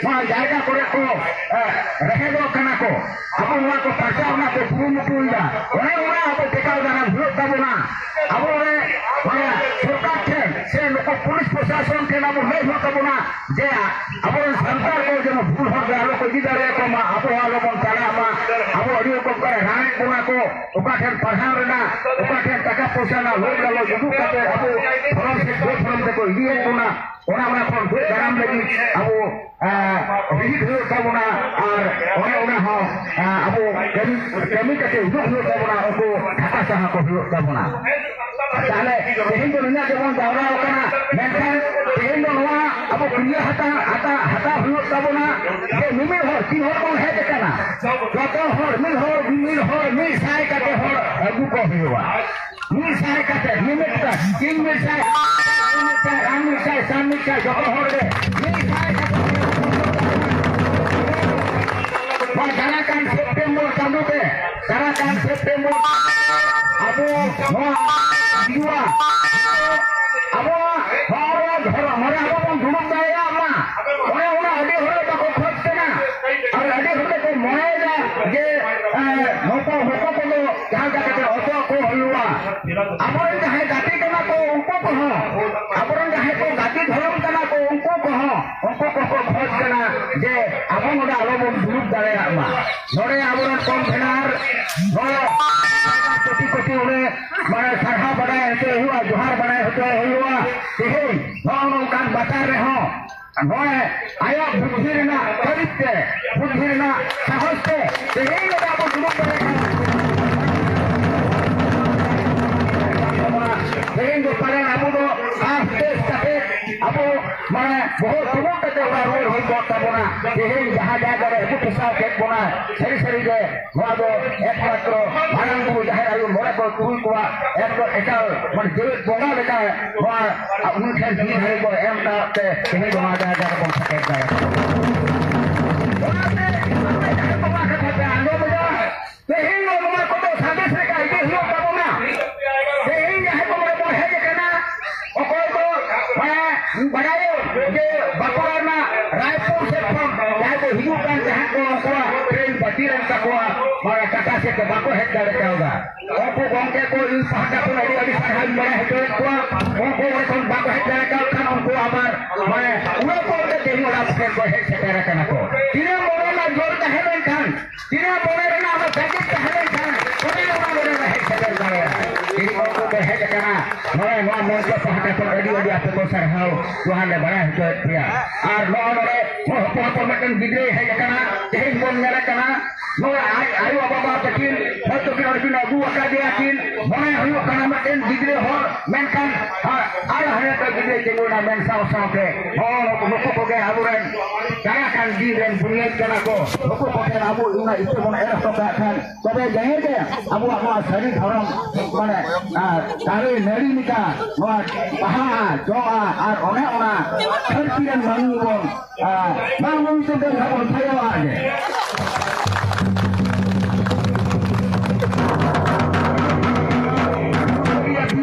वा जायगा करे को रहे दो कना को आबो वा को पाचा ना को पुरुमुटुइदा ओने ओना आबो टेकाव दाना भुत दाबोना आबो रे माया सरकार के से लोक पुलिस प्रशासन के नाम में भुत दाबोना जे आबो सरकार को जनो भूल हो गया लोग जिदारे को मा आबो वालो बन ताला मा आबो अडियो को करे राणे कोना को ओका ठेन पढ़ा रे ओका ठेन टाका पैसा ना लोग लो जुदू काते आबो फरम से दो फरम देखो ये कोना ओना ओना कोन दो गरम लगी आबो रिहित हो तबना और ओना हो आबो कमी काते उदु हो तबना ओको ढाका सहा को हो तबना ताले तेहिन तो निना जेमन दावरा ओकना मेनखान तेहिन तो नोआ आबो क्रिया हता हो तबना जे मिमिल हो तीन हो कोन है देखना जतो हर मिल हो मी साय काते हो अगु को हुआ मी साय काते मिमिल का तीन मिल साय राम मिल साय शाम मिल साय जतो हो रे मी साय काते सारा kan September चालू पे सारा kan September आबो नोआ दिवा आबो हर घर मरे आबो बन जुड़म जाया अम्मा ओने ओना अडे होरे को खर्च ना और अडे होरे को मरे जा जहाँ जाकर ऑटो को हुआ अमर जहाँ जाति करना को उनको कहो अमर जहाँ को जाति धर्म करना को उनको कहो खोज करना जे अमर मुझे आलोक दुरुप दारे आमा नोरे अमर कम फेनार कोटी कोटी उन्हें माने सरहा बनाए होते हुआ जोहार बनाए होते हुआ तेहे नौ कान बता रहे हो नोए आया बुद्धि ना चरित्र बुद्धि ना साहस से तेहे लोग आपको दुरुप दारे तेहे जो परे आपको तो आस्ते आस्ते आपको माने बहुत दुरुप करते हुआ रोड हो जाता बना तेहे जहाँ जाकर आपको किसा खेत बना सही सही जे वहाँ तो एक मात्र मानव को जहाँ आयु मोड़ा को तुम को एक तो एकल मन जीवित बोला लेका वहाँ उनके जीवन है को एम का ते तेहे बना जाकर कौन सा खेत जाए वहाँ से बना के खाते आंगो बजा तेहे लोग वहाँ को तो सादे से का इधर लोग का बना तेहे जहाँ को मेरे को है जे करना और कोई तो मैं बनाए जे बकुआर ना रायपुर से फोन जहाँ को हिंदू का जहाँ को ट्रेन बटी रंग का को मारा कटा से के बाको हेड कर देता होगा ओको गंगे को इस पहाड़ को नहीं अभी सरहाल में है तो को ओको वो बाको हेड कर का खान उनको आबार मैं वो को के देही वाला फ्रेंड को हेड से कर करना को तिने मोरे ना जोर का है खान तिने मोरे ना हम पैकेट का है खान कोई ना मोरे ना हेड से कर रहा है इन को के हेड करना मोरे नो मन को पहाड़ को रेडी रेडी आपको को सरहाल वहां ले बड़ा है तो दिया और नो मोरे को मटन बिगड़े है करना तेज बोल मेरा करना नो आयु बाबा तकिन हर तो किन बिना दु का दिया किन मोने हुयो करना मटन बिगड़े हो मेनकान आर हरे तो बिगड़े जेगोना मेन साव साव के और लोको को के आबुरन काया कान दी रेन दुनिया जना को लोको को के आबु इना इसे मोने एरा तो खान तबे गहे के आबु आमा शरीर धर्म माने तारे नेड़ी निका नो पहा जोआ और ओने ओना खरतिरन मानु बोन मानु तो के हम थायो आगे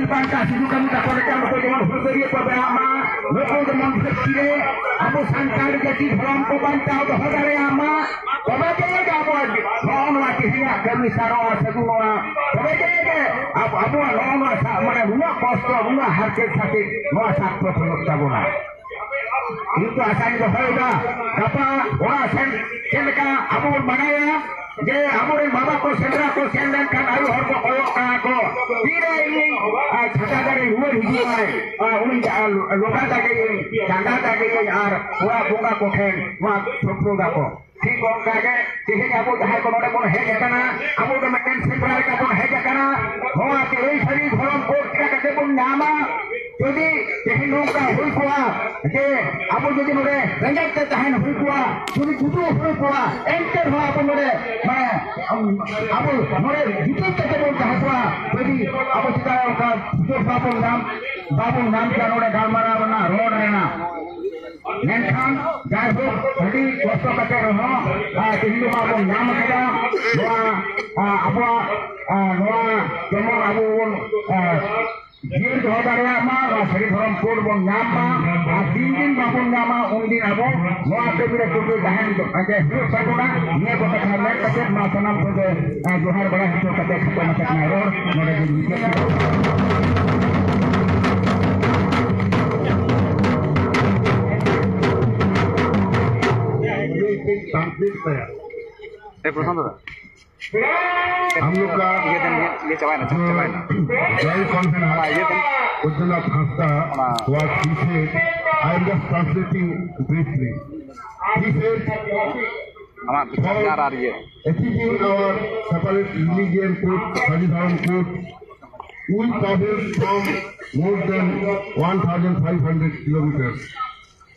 bangka situ kami tak boleh kamu dengan berberi beberapa lokal dengan sekire abu sangkar jadi dalam pembantau berhadap ama berbagai gabung orang lagi hingga kami sarau segala berbagai abu orang mana rumah kosto rumah harga sakit rumah sakit perlu itu asalnya berharga apa orang seleka abu manaya जे हमारे बाबा को सेंद्रा को सेंडन का आयु हर को कोयो का को धीरे ये छटा करे हुए हिजी है उन लोगा जाके गंगा जाके यार पूरा बुंगा को खेल वहां छोटोगा को ठीक हो गए किसी का वो जहां को नोटे को है जतना अब वो मेंटेन सेंट्रल का को है जतना हो के এই শরীর ধরম কোট কাকে কোন নামা যদি এই লোকটা হই কোয়া যে আবু যদি মরে রঞ্জাতে তাহেন হই কোয়া যদি দুটো হই কোয়া এন্টার হয় আপন মরে মানে আবু মরে জিতে থেকে বলতে হাসবা যদি আবু চিতাও का जो बाबू नाम का नोड़े गाल मारा बना रोड रहना मेनखान जाय हो हडी कष्ट कते रहो हिंदू बाबू नाम कदा नोआ अबवा नोआ जेमन आबू जीवन दो दारे मा शरीर धर्म कोड बन नाम मा दिन बाबू नाम उन दिन आबो नोआ के बिरे को जहान अजे हिरो सागुना ने को कथा में कते मा सनम को जोहार बड़ा हितो कते खतम सकना रोड नोड़े जी हम लोग का ये चबाए ना जय कॉन्फ्रेंस उज्ज्वला खास्ता was he said I am just translating briefly he said achieving our separate religion code Sajidharam code we travel from more than 1,500 kilometers.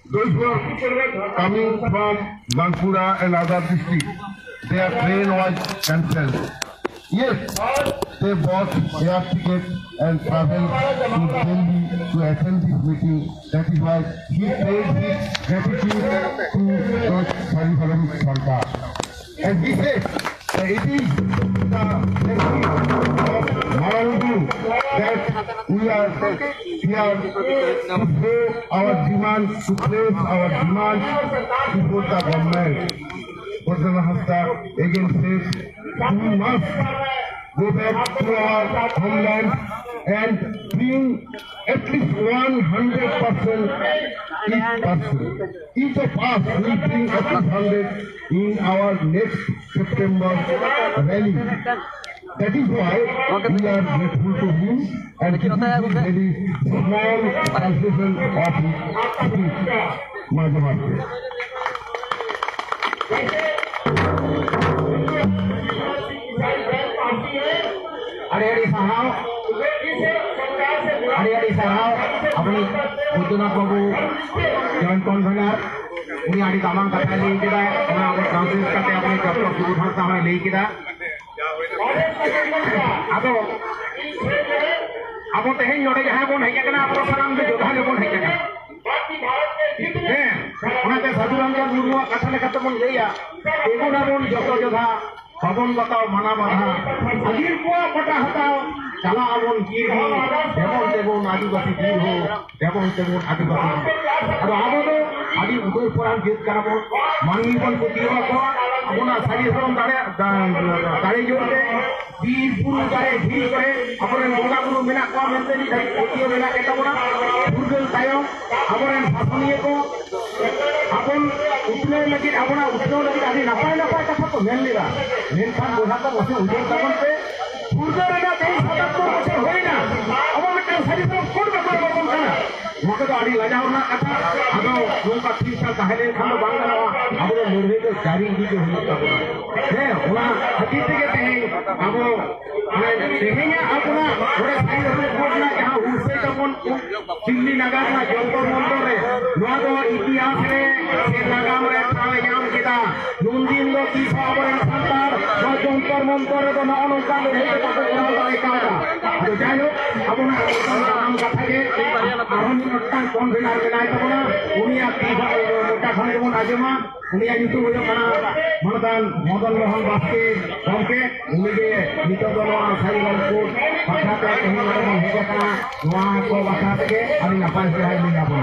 Those who are coming from Bankura and other districts, their train was cancelled. Yes, they bought air ticket and traveled to Delhi to attend this meeting. That is why he paid his gratitude to Sajidharam Sarkar. And he said that it is the blessing of Marandu that we are here to show our demands, to place our demands before the government. Uzzala Hasta again says, we must go back to our homeland and bring at least 100% each person. Each of us will bring at least 100 in our next September rally. That is why we are grateful to him and this is very small translation of his speech. Majamarte. Hari-hari sarau, apni Buddhanath Babu, Joint Convener, उन्हीं आड़ी तमाम कथा ले किदा, उन्हें आप ट्रांसलेट करते अपने डॉक्टर सुधार साहब ले किदा। अब तो हैं जोड़े जहाँ कौन है क्या ना आप सारांश में जोधा ले कौन है क्या? हैं, उन्हें तो साधुराम का गुरुआ कथा ले कथा कौन ले या, एगो ना कौन जोधा भगवान बताओ मना मना अजीर को पटा हटाओ चला आवन कीर हो देवों देवों आदिवासी कीर हो देवों देवों आदिवासी अब आगे तो आदि उदय पुराण जीत करा बोल मानवी बन को दिया को अपना सारी श्रम दाड़े जोड़े बीर पुरु दाड़े भीड़ करे अपने बोगा गुरु बिना को मिलते नहीं दाई कोटियों बिना कहता बोला दुर्गल तायों अपने शासनीय को अपन उतने लगी अपना उतने लगी आदि नपाय नपाय कथा तो मेल लेगा मेल खान बोला तो उसे उदय तबन पे दुर्गल ना कहीं सतत तो उसे होई ना अब मैं सारी श्रम कौन बकर बकर करना मौके तो आड़ी लगा होना कथा अगो उनका 3 साल पहले खानो बांगला अब वो निर्भय के जारी दी जो हुई था है उना हकीकत के हैं अब देखेंगे अपना थोड़े साइड में कोटना जहां उससे कौन दिल्ली नगर ना जंतर मंतर रे नवा दो इतिहास रे से लगाम रे थाले जाम किदा नुनदिन दो की खबर संतार वो जंतर मंतर तो ना अनुका ले के तो करा एकाटा तो जायो अपना नाम कथा के आरोन नटन कौन बिनार बनाए तो ना उनिया की मोटा खन को आजमा उनिया यूट्यूब हो मना मनदान मदन मोहन बास्के हमके उनिगे नितो दोनो सारी को भाषा पे कहीं ना मन हो जाता वहां को भाषा के अभी नपास से है नहीं आपन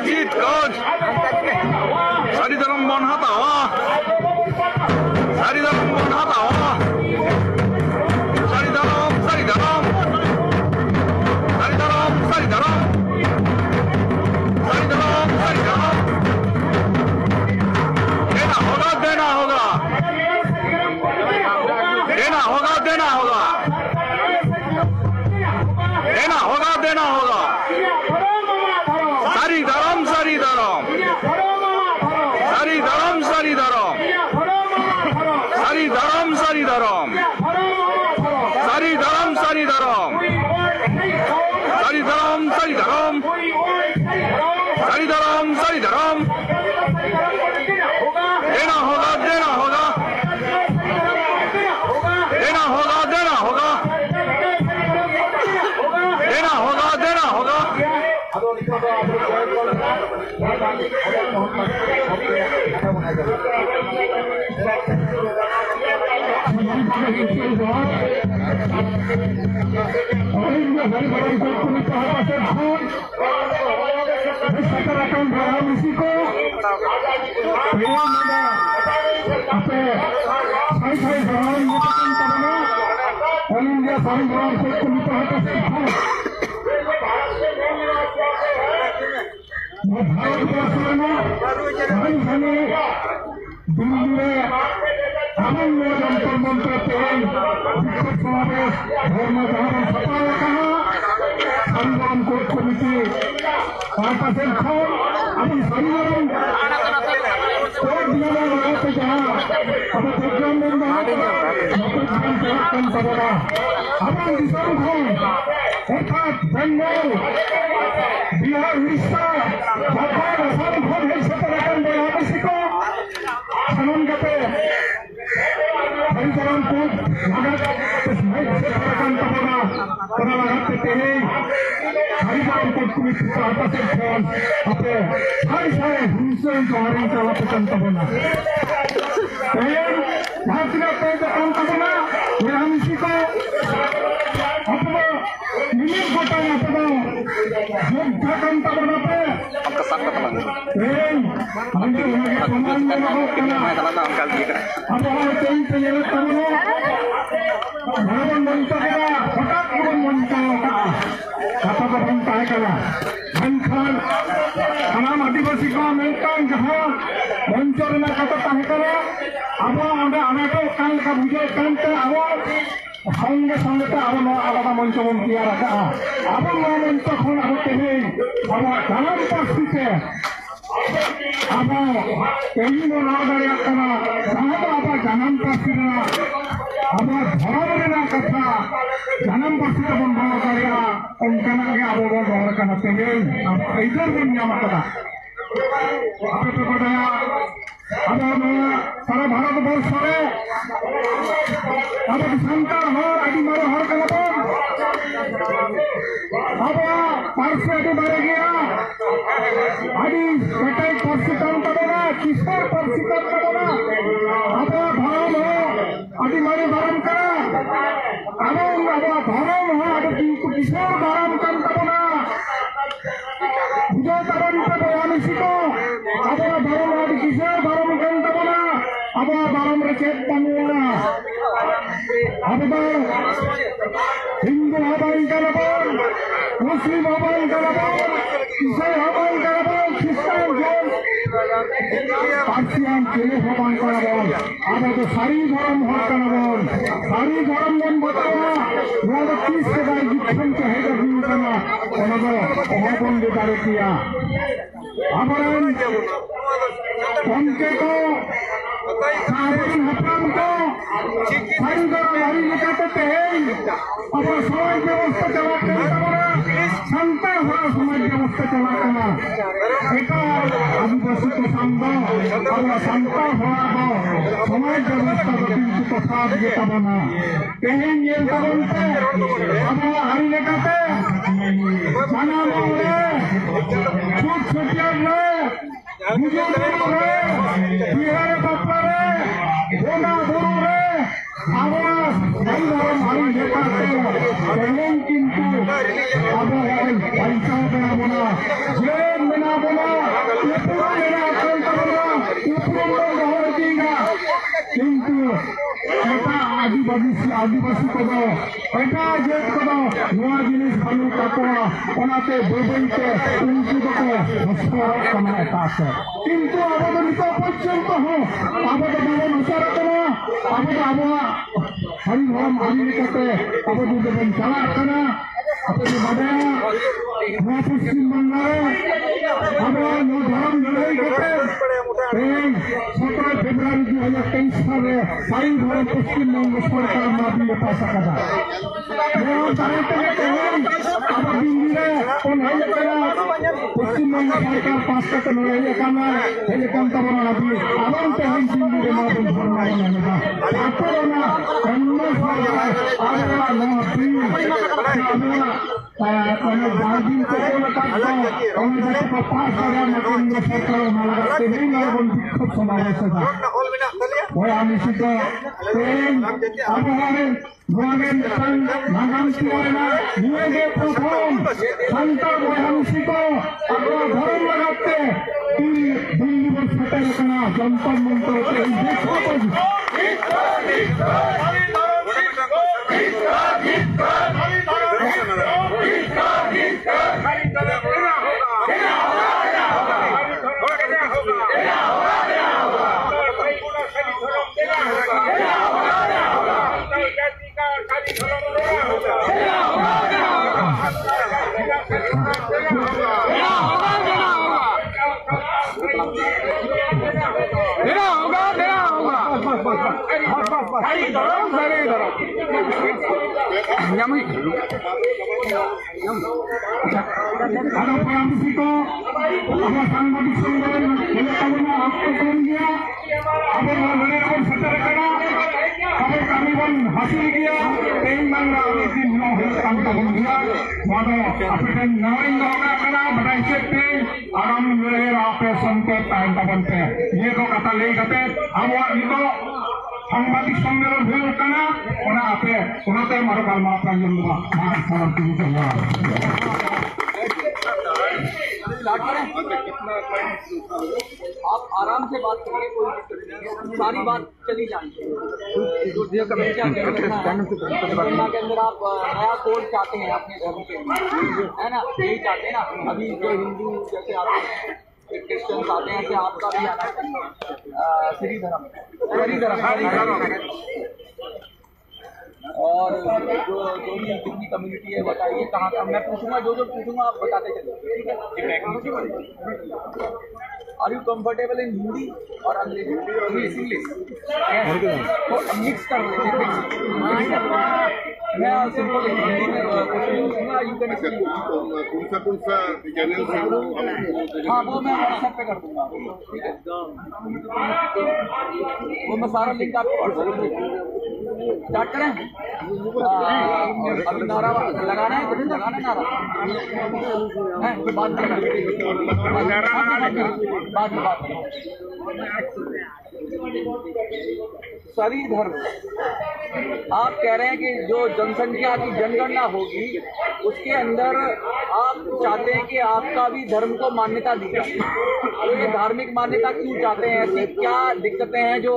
जीत कर सारी धर्म बन हाता सारी धर्म बन हाता सारी धर्म सारी धर्म सारी धर्म सारी धर्म सारी धर्म सारी धर्म देना होगा देना होगा देना होगा देना होगा देना होगा देना होगा सारी धर्म सारी धर्म सारी धर्म सारी धर्म सारी धर्म सारी धर्म सारी धर्म सारी धर्म सारी धर्म सारी धर्म सारी धर्म सारी धर्म देना होगा देना होगा देना होगा देना होगा देना होगा देना होगा बिहार उड़ीसा भारतीय যোদ্ধা কান তাবনা पे हमने उन्हें प्रमाण में रहो कना अब हमारे कहीं से ये तमनो भगवान मंत्र करा हठात भगवान मंत्र का कथा का बनता है कना धनखान तमाम आदिवासी का मिलता जहाँ मंचर में कथा है कना अब हमें अनाटो काल का बुझे कान का आवाज संगे संगे आलादा मंच बंती रखा अब मंच खन होते हैं अब जानाम पार्टी अब कहीं अब जानाम पार्टी अब धर्म कथा जानाम पार्टी बन दाड़ा उनकाना अब बन रहा तेज अब इधर बन नाम आपे बताया अब सारा भारत वर्ष अब संतान हर आदि मारो हर कला अब पार्सी आदि मारे गया आदि कटाई पार्सी काम करोना किशोर पार्सी काम करोना अब धर्म हो आदि मारे धर्म करा अब धर्म हो आदि किशोर धर्म काम करोना बुझो धर्म पे बयान सीखो अब धर्म आदि किशोर धर्म काम करोना अब धर्म रचेत बनुआ अब हिंदू हवाई गलबन मुस्लिम हवाई गलबन ईसाई हवाई गलबन ख्रिस्टान जन पार्सियान चले हवाई गलबन अब तो सारी धर्म हर गलबन सारी धर्म मन बतावा वो 30 के बाद जितने चाहे तो भी करना उन्होंने हवाई दिखारे किया अब उनके को साबुन हपराम को सारी गाड़ी निकालते हैं अब समाज व्यवस्था चलाते हैं संता हुआ समाज व्यवस्था चलाते एक आदिवासी को संघ अब संता हुआ समाज व्यवस्था को साथ देता बना कहीं ये बनते अब हरी निकालते जाना मांगे छूट छुटिया बुजुर्ग बिहार बापा गोना गुरु आवाज भाई भाई देखाते किंतु अब पैसा बना बोला जेल बना बोला मेरा अकाउंट बोला देगा किंतु आदिवासी को दो एटा जेल को दो नया जिनिस भालू काटवा ओनाते बेबईते उनकी को हस्तर कमाता है किंतु अब तो नित पर्यंत हो अब तो बाबा नचार करा अब तो अब हरि धर्म हरि निकटे अब तो बन चला करा अपनी बाबा नया पश्चिम बंगाल अब नो धर्म लड़ाई करते 17 फेब्रुआरी 2023 साले सारी धर्म पश्चिम बंग सरकार माफी लेता सका था वो तारे अब दिल्ली में कौन है पश्चिम बंग सरकार 5 का लड़ाई करना है काम तो बना अभी आराम से हम दिल्ली में माफी भरना है ना आपको ना अन्य सरकार आरा ना भी दार्जिलिंग को काटता उन्हें जब 5,000 में केंद्र सरकार मालगाते नहीं ना बोल विक्षोभ समावेश था वो आमिषी को ट्रेन अब हमारे गोवागेन संघ नागाम तिवारी हुए गए प्रथम संता वो आमिषी को अपना धर्म लगाते दिल्ली में फटे रखना जनता मंत्र के देखो सांबादिक हासिल किया आगामी बनते ये को कथा ले गते अब सांबादिक सम्मेलन हुए कना ओना आपे ओनाते मारो गालमा प्रांजन दुआ मार समर्थन स्टार्ट करें? आप आराम से बात करिए, कोई दिक्कत नहीं है, सारी बात चली जाएगी। जो जनगणना के अंदर आप नया कोड चाहते हैं अपने धर्म के लिए, है ना, यही चाहते हैं ना। अभी जो हिंदू जैसे आते हैं, क्रिश्चियंस आते हैं, ऐसे आपका भी आना चाहिए श्रीधरम। और जो भी कितनी कम्युनिटी है बताइए, कहाँ का। मैं पूछूंगा, जो पूछूंगा आप बताते चलिए, ठीक है? Are you comfortable in Hindi और अंग्रेजी? इंग्लिश तो मिक्स कर लेते हैं। मैं सिंपल हिंदी में पूछूंगा, यू कैन स्पीक। कौन सा चैनल से? हाँ, वो मैं व्हाट्सएप पे कर दूंगा, ठीक है? वो मैं सारा लिंक आपको व्हाट्सएप पे भेज दूंगा। स्टार्ट करें? अभी नारा लगाना है, कुछ लगाना है नारा है? तो बात सभी धर्म, आप कह रहे हैं कि जो जनसंख्या की जनगणना होगी उसके अंदर आप चाहते हैं कि आपका भी धर्म को मान्यता दी जाए। तो ये धार्मिक मान्यता क्यों चाहते हैं? ऐसी क्या दिक्कतें हैं जो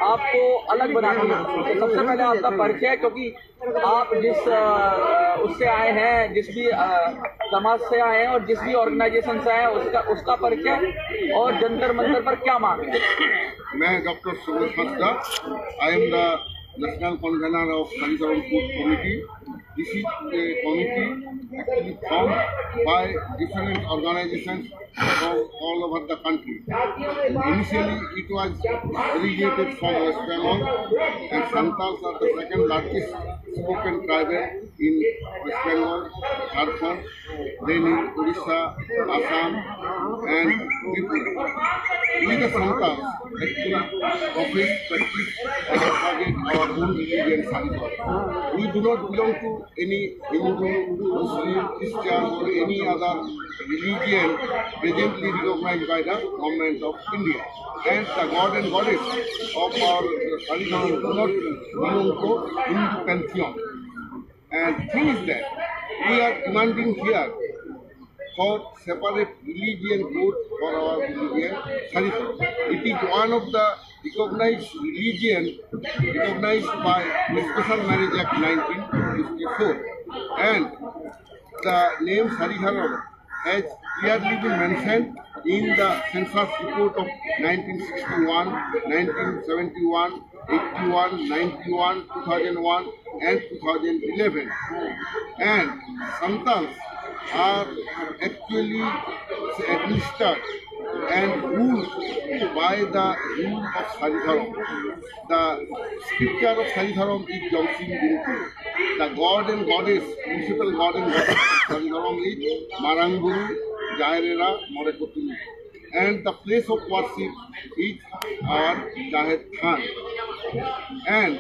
आपको अलग बनाती है? तो सबसे पहले आपका परिचय, क्योंकि आप जिस उससे आए हैं, जिस भी समाज से आए हैं और जिस भी ऑर्गेनाइजेशन से आए हैं, उसका परिचय और जंतर मंतर पर क्या मांग है? मैं doctor Subodh Hansda, I am the national convener of Sarisaram Food Committee. This is a committee actually formed by different organizations from all over the country. Initially, it was originated from West Bengal, and Santals are the second largest spoken tribe in West Bengal, Jharkhand, then in Odisha, Assam, and Tripura. We the Santals actually practice our own religion, Sarisaram. We do not belong to any Hindu, Muslim, Christian or any other religion presently recognized by the government of India. And the god and goddess of our Sarisaram do not belong to Hindu pantheon. And thing is that we are demanding here for separate religion code for our religion, Sarisaram. It is one of the recognized religion recognized by the Special Marriage Act 1954, and the name Sarisaram has clearly been mentioned in the census report of 1961, 1971, 81, 91, 2001 and 2011. And Santals are actually administered and ruled by the rule of Sarisaram. The scripture of Sarisaram is Jamsing Bintu. The god and goddess, principal god and goddess of Sarisaram is Maranguru, Jairera, Morekotulu. And the place of worship is our Jaher Khan. And